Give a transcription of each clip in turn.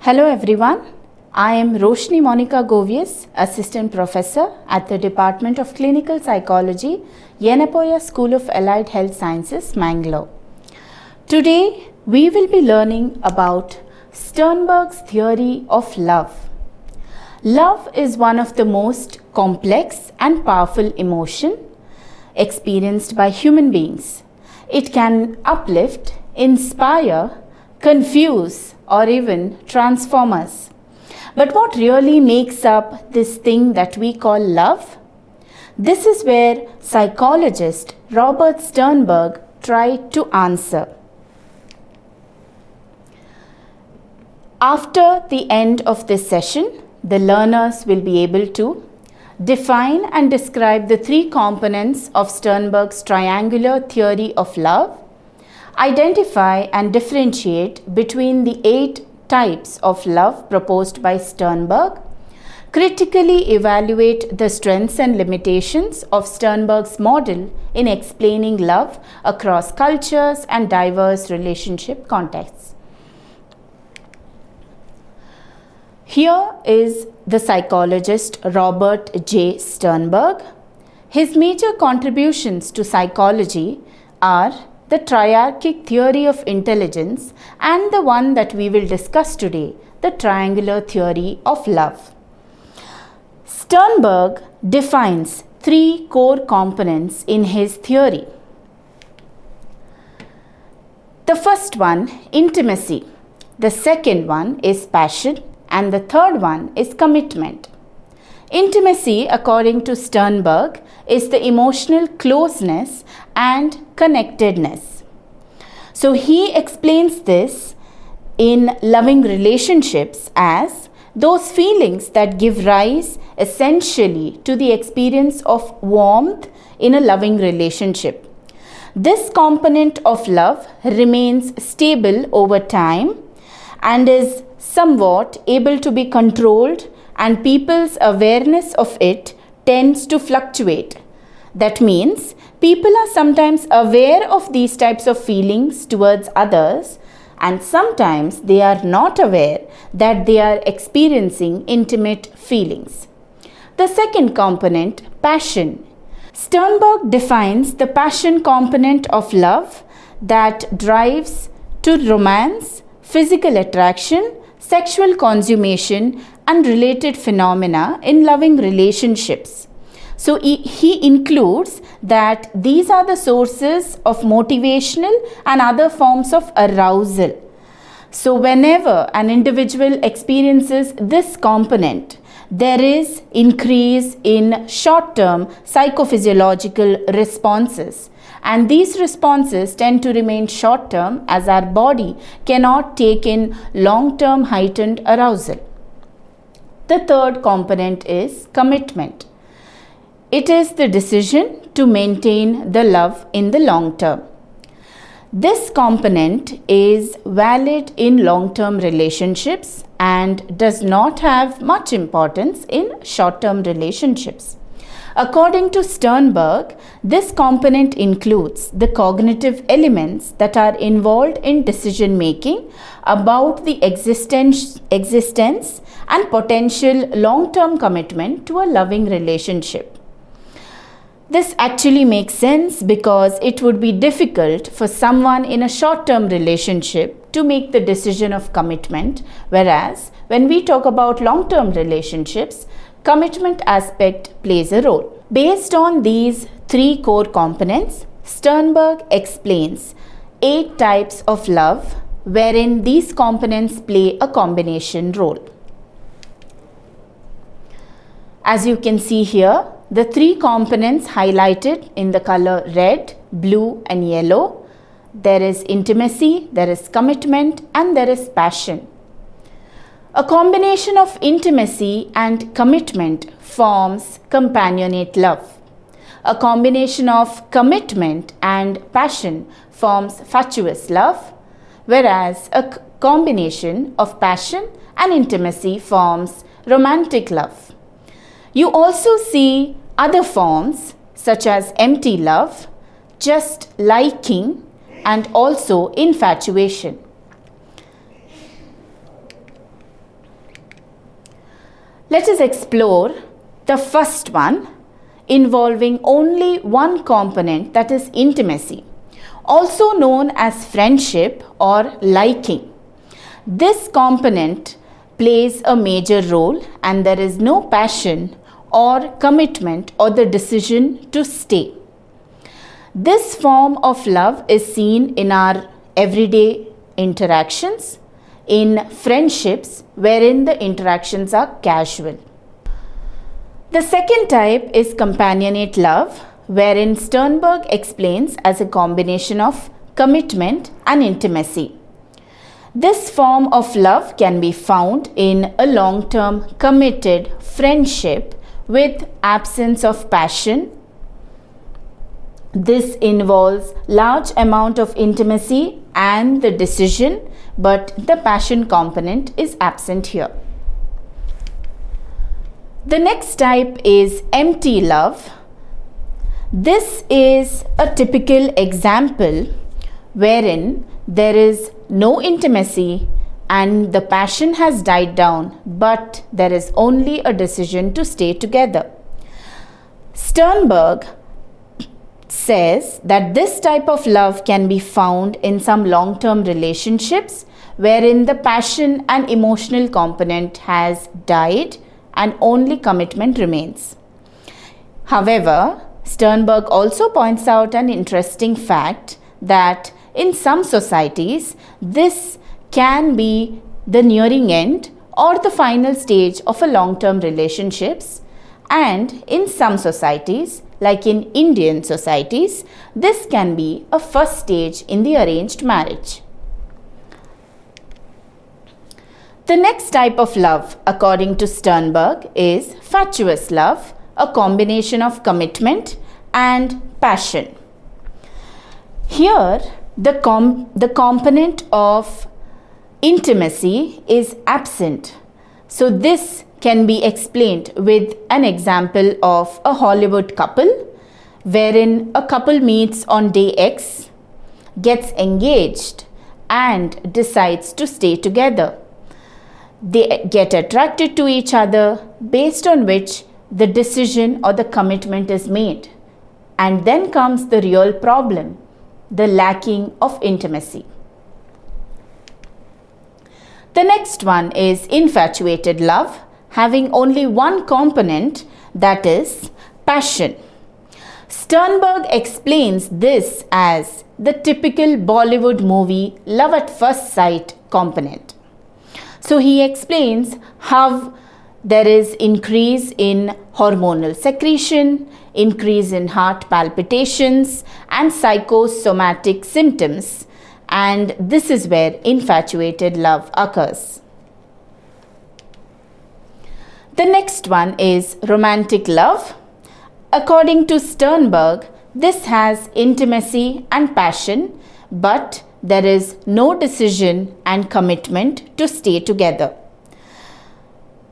Hello everyone, I am Roshini Goveas, Assistant Professor at the Department of Clinical Psychology, Yenepoya School of Allied Health Sciences, Mangalore. Today we will be learning about Sternberg's theory of love. Love is one of the most complex and powerful emotions experienced by human beings. It can uplift, inspire, confuse, or even transform us. But what really makes up this thing that we call love? This is where psychologist Robert Sternberg tried to answer. After the end of this session, the learners will be able to define and describe the three components of Sternberg's triangular theory of love, identify and differentiate between the 8 types of love proposed by Sternberg, critically evaluate the strengths and limitations of Sternberg's model in explaining love across cultures and diverse relationship contexts. Here is the psychologist Robert J. Sternberg. His major contributions to psychology are the triarchic theory of intelligence and the one that we will discuss today, the triangular theory of love. Sternberg defines 3 core components in his theory. The first one, intimacy. The second one is passion, and the third one is commitment. Intimacy, according to Sternberg, is the emotional closeness and connectedness. So he explains this in loving relationships as those feelings that give rise essentially to the experience of warmth in a loving relationship. This component of love remains stable over time and is somewhat able to be controlled, and people's awareness of it tends to fluctuate. That means people are sometimes aware of these types of feelings towards others, and sometimes they are not aware that they are experiencing intimate feelings. The second component, passion. Sternberg defines the passion component of love that drives to romance, physical attraction, sexual consummation, and related phenomena in loving relationships. So he includes that these are the sources of motivational and other forms of arousal. So whenever an individual experiences this component, there is increase in short-term psychophysiological responses. And these responses tend to remain short-term as our body cannot take in long-term heightened arousal. The third component is commitment. It is the decision to maintain the love in the long term. This component is valid in long-term relationships and does not have much importance in short-term relationships. According to Sternberg, this component includes the cognitive elements that are involved in decision making about the existence and potential long-term commitment to a loving relationship. This actually makes sense because it would be difficult for someone in a short-term relationship to make the decision of commitment, whereas when we talk about long-term relationships, commitment aspect plays a role. Based on these 3 core components, Sternberg explains 8 types of love wherein these components play a combination role. As you can see here, the 3 components highlighted in the color red, blue and yellow. There is intimacy, there is commitment, and there is passion. A combination of intimacy and commitment forms companionate love. A combination of commitment and passion forms fatuous love, whereas a combination of passion and intimacy forms romantic love. You also see other forms such as empty love, just liking, and also infatuation. Let us explore the first one, involving only one component, that is intimacy, also known as friendship or liking. This component plays a major role and there is no passion or commitment or the decision to stay. This form of love is seen in our everyday interactions, in friendships wherein the interactions are casual. The second type is companionate love, wherein Sternberg explains as a combination of commitment and intimacy. This form of love can be found in a long-term committed friendship with absence of passion. This involves large amount of intimacy and the decision, but the passion component is absent here. The next type is empty love. This is a typical example wherein there is no intimacy and the passion has died down, but there is only a decision to stay together. Sternberg says that this type of love can be found in some long-term relationships wherein the passion and emotional component has died and only commitment remains. However, Sternberg also points out an interesting fact that in some societies, this can be the nearing end or the final stage of a long-term relationships, and in some societies, like in Indian societies, this can be a first stage in the arranged marriage. The next type of love, according to Sternberg, is fatuous love, a combination of commitment and passion. Here, the component of intimacy is absent. So this can be explained with an example of a Hollywood couple, wherein a couple meets on day X, gets engaged and decides to stay together. They get attracted to each other, based on which the decision or the commitment is made. And then comes the real problem, the lacking of intimacy. The next one is infatuated love, having only one component, that is passion. Sternberg explains this as the typical Bollywood movie love at first sight component. So he explains how there is increase in hormonal secretion, increase in heart palpitations and psychosomatic symptoms, and this is where infatuated love occurs. The next one is romantic love. According to Sternberg, this has intimacy and passion, but there is no decision and commitment to stay together.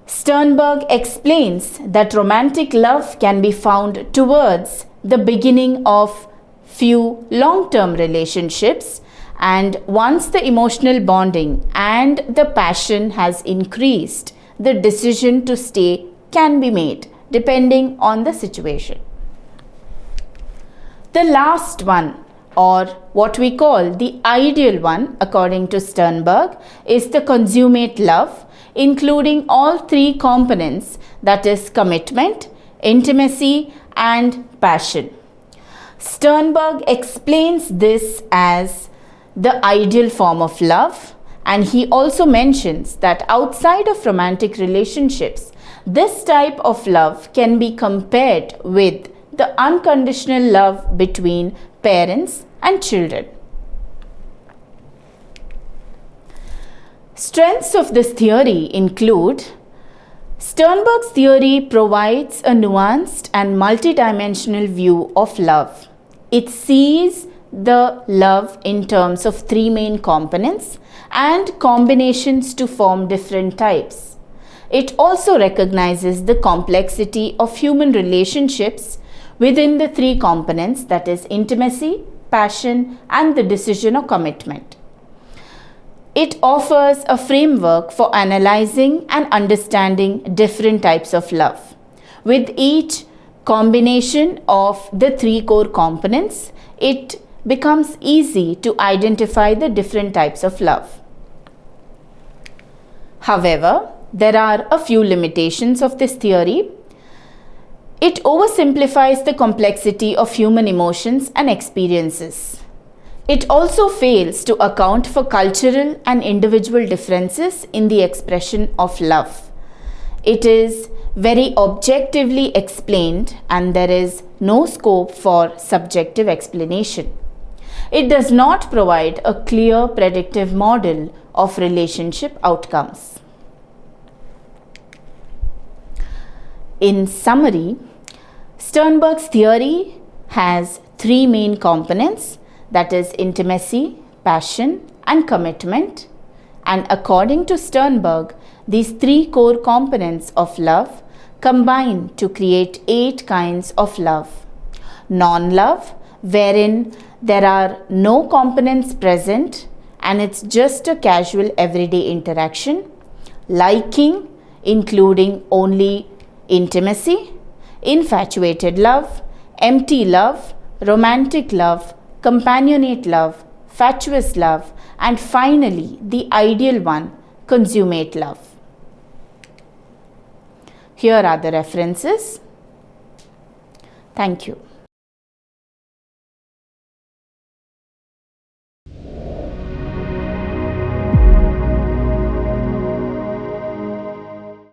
Sternberg explains that romantic love can be found towards the beginning of few long-term relationships, and once the emotional bonding and the passion has increased, the decision to stay can be made depending on the situation. The last one, or what we call the ideal one according to Sternberg, is the consummate love, including all three components, that is commitment, intimacy and passion. Sternberg explains this as the ideal form of love, and he also mentions that outside of romantic relationships, this type of love can be compared with the unconditional love between parents and children. Strengths of this theory include: Sternberg's theory provides a nuanced and multidimensional view of love. It sees the love in terms of three main components and combinations to form different types. It also recognizes the complexity of human relationships within the three components, that is intimacy, passion and the decision or commitment. It offers a framework for analyzing and understanding different types of love. With each combination of the three core components, it becomes easy to identify the different types of love. However, there are a few limitations of this theory. It oversimplifies the complexity of human emotions and experiences. It also fails to account for cultural and individual differences in the expression of love. It is very objectively explained and there is no scope for subjective explanation. It does not provide a clear predictive model of relationship outcomes. In summary, Sternberg's theory has three main components, that is intimacy, passion and commitment, and according to Sternberg, these three core components of love combine to create 8 kinds of love. Non-love, wherein there are no components present and it's just a casual everyday interaction. Liking, including only intimacy. Infatuated love, empty love, romantic love, companionate love, fatuous love, and finally the ideal one, consummate love. Here are the references. Thank you.